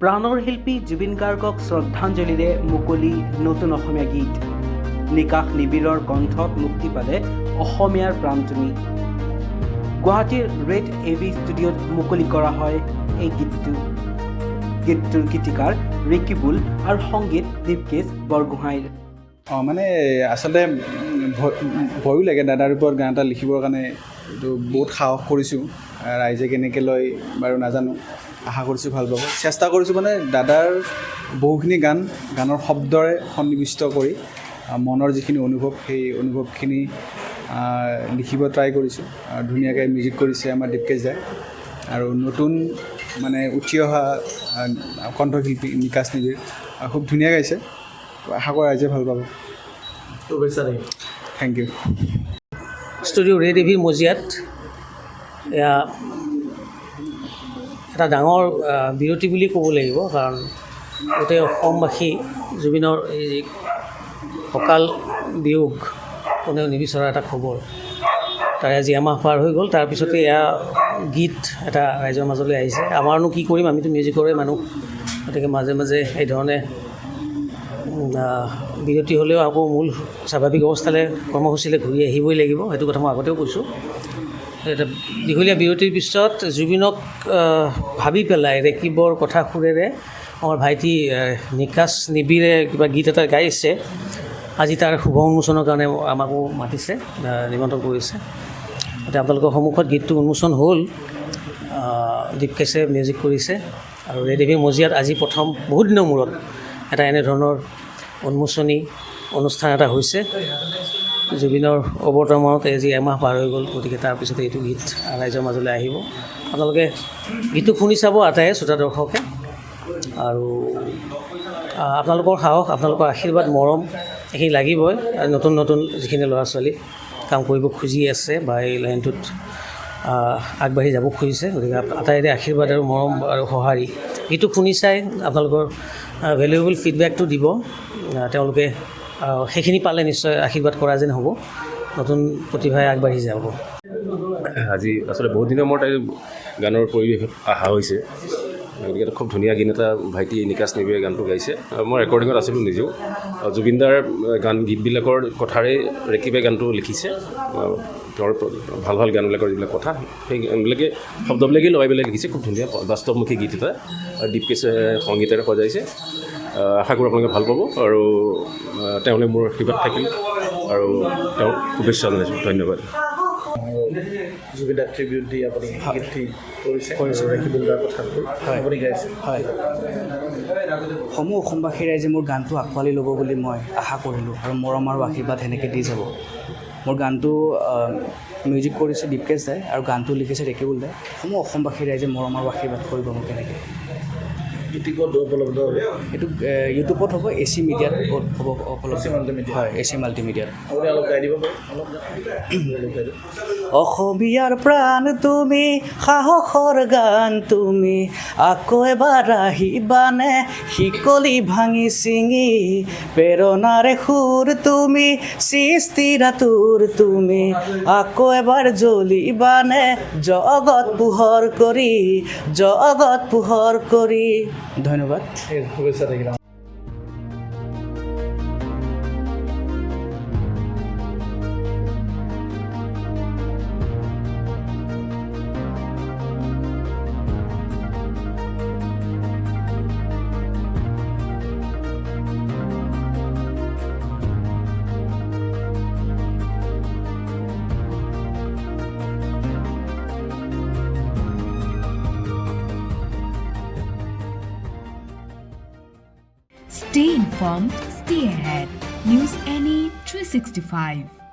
প্ৰাণৰ শিল্পী জুবিন গাৰ্গক শ্ৰদ্ধাঞ্জলিৰে মুকলি নতুন অসমীয়া গীত। নিকাশ নিবিৰৰ কণ্ঠত মুক্তি পালে অসমীয়াৰ প্ৰাণ তুমি। গুৱাহাটীৰ ৰেড এভি ষ্টুডিঅ'ত মুকলি কৰা হয় এই গীতটোৰ গীতিকাৰ ৰিকিবুল আৰু সংগীত দীপকেশ বৰগোহাঁইৰ। মানে আচলতে ভয়ো লাগে দাদাৰ ওপৰত গান এটা লিখিবৰ কাৰণে। এইটো বহুত সাহস কৰিছোঁ, ৰাইজে কেনেকৈ লয় বাৰু নাজানো, আশা কৰিছোঁ ভাল পাব। চেষ্টা কৰিছোঁ মানে দাদাৰ বহুখিনি গানৰ শব্দৰে সন্নিৱিষ্ট কৰি মনৰ যিখিনি অনুভৱ, সেই অনুভৱখিনি লিখিব ট্ৰাই কৰিছোঁ। ধুনীয়াকৈ মিউজিক কৰিছে আমাৰ দীপকেশ দাই, আৰু নতুন মানে উঠি অহা কণ্ঠশিল্পী নিকাশ নিবিৰ খুব ধুনীয়া গাইছে। আশা কৰা ৰাইজে ভাল পাব। Thank you. ষ্টুডিঅ' ৰেড এভিৰ মজিয়াত এয়া এটা ডাঙৰ বিৰতি বুলি ক'ব লাগিব, কাৰণ গোটেই অসমবাসী জুবিনৰ এই অকাল বিয়োগ কোনেও নিবিচৰা এটা খবৰ। তাৰে আজি এমাহ পাৰ হৈ গ'ল, তাৰপিছতে এয়া গীত এটা ৰাইজৰ মাজলৈ আহিছে। আমাৰনো কি কৰিম, আমিতো মিউজিকৰে মানুহ, গতিকে মাজে মাজে এই ধৰণে বিৰতি হ'লেও আকৌ মূল স্বাভাৱিক অৱস্থালৈ কৰ্মসূচীলৈ ঘূৰি আহিবই লাগিব। সেইটো কথা মই আগতেও কৈছোঁ। এটা দীঘলীয়া বিৰতিৰ পিছত জুবিনক ভাবি পেলাই ৰেকিবৰ কথা সুৰেৰে আমাৰ ভাইটি নিকাশ নিবিৰে কিবা গীত এটা গাইছে। আজি তাৰ শুভ উন্মোচনৰ কাৰণে আমাকো মাতিছে, নিমন্ত্ৰণ কৰিছে। এতিয়া আপোনালোকৰ সন্মুখত গীতটো উন্মোচন হ'ল। দীপকেশে মিউজিক কৰিছে, আৰু ৰেড এভিৰ মজিয়াত আজি প্ৰথম বহুত দিনৰ মূৰত এটা এনেধৰণৰ উন্মোচনী অনুষ্ঠান এটা হৈছে। জুবিনৰ অৱতৰণত আজি এমাহ পাৰ হৈ গ'ল, গতিকে তাৰপিছতে এইটো গীত ৰাইজৰ মাজলৈ আহিব। আপোনালোকে গীতটো শুনি চাব আটাইয়ে শ্ৰোতা দৰ্শকে, আৰু আপোনালোকৰ সাহস, আপোনালোকৰ আশীৰ্বাদ, মৰম এইখিনি লাগিবই। নতুন নতুন যিখিনি ল'ৰা ছোৱালী কাম কৰিব খুজি আছে বা এই লাইনটোত আগবাঢ়ি যাব খুজিছে, গতিকে আটাইৰে আশীৰ্বাদ আৰু মৰম আৰু সঁহাৰি গীতটো শুনি চাই আপোনালোকৰ ভেলুৱেবল ফিডবেকটো দিব। তেওঁলোকে সেইখিনি পালে নিশ্চয় আশীৰ্বাদ কৰা যেন হ'ব, নতুন প্ৰতিভাই আগবাঢ়ি যাব। আজি আচলতে বহুত দিনৰ মূৰত গানৰ পৰিৱেশত অহা হৈছে, গতিকে খুব ধুনীয়া গীত এটা ভাইটি নিকাশ নিবিৰে গানটো গাইছে। মই ৰেকৰ্ডিঙত আছিলোঁ নিজেও। জুবিনদাৰ গীতবিলাকৰ কথাৰে ৰেকিবে গানটো লিখিছে। তেওঁৰ ভাল ভাল গানবিলাকৰ যিবিলাক কথা, সেই গানবিলাকে শব্দবিলাকেই লগাই পেলাই লিখিছে। খুব ধুনীয়া বাস্তৱমুখী গীত এটা দীপকেশে সংগীতেৰে সজাইছে। আশা কৰোঁ আপোনালোকে ভাল পাব, আৰু তেওঁলৈ মোৰ আশীৰ্বাদ থাকিল, আৰু তেওঁক শুভেচ্ছা জনাইছোঁ। ধন্যবাদ। জুবিনদাক ট্ৰিবিউট দি আপুনি কৰিছে ৰেকিবুলদাৰ কথাটো আপুনি গাইছে। হয়, সমূহ অসমবাসী ৰাইজে মোৰ গানটো আঁকোৱালি ল'ব বুলি মই আশা কৰিলোঁ, আৰু মৰম আৰু আশীৰ্বাদ সেনেকৈ দি যাব। মোৰ গানটো মিউজিক কৰিছে দীপকেশ দাই, আৰু গানটো লিখিছে ৰেকিবুল দাই। সমূহ অসমবাসী ৰাইজে মৰম আৰু আশীৰ্বাদ কৰিব মোক এনেকৈ। ইউটিউবত উপলব্ধ হ'ব, এইটো ইউটিউবত হ'ব, AC মিডিয়াত হ'ব উপলব্ধ। হয়, AC মাল্টিমিডিয়াত। আপুনি অলপ গাই দিব পাৰে, অলপ অসমীয়াৰ প্ৰাণ তুমি, সাহসৰ গান তুমি, আকৌ এবাৰ আহিবানে শিকলি ভাঙি ছিঙি, প্ৰেৰণাৰে সুৰ তুমি, সৃষ্টিৰ আতুৰ তুমি, আকৌ এবাৰ জ্বলিবানে জগত পোহৰ কৰি, জগত পোহৰ কৰি। ধন্যবাদ, শুভেচ্ছা থাকিল। Stay informed, stay ahead. News NE 365.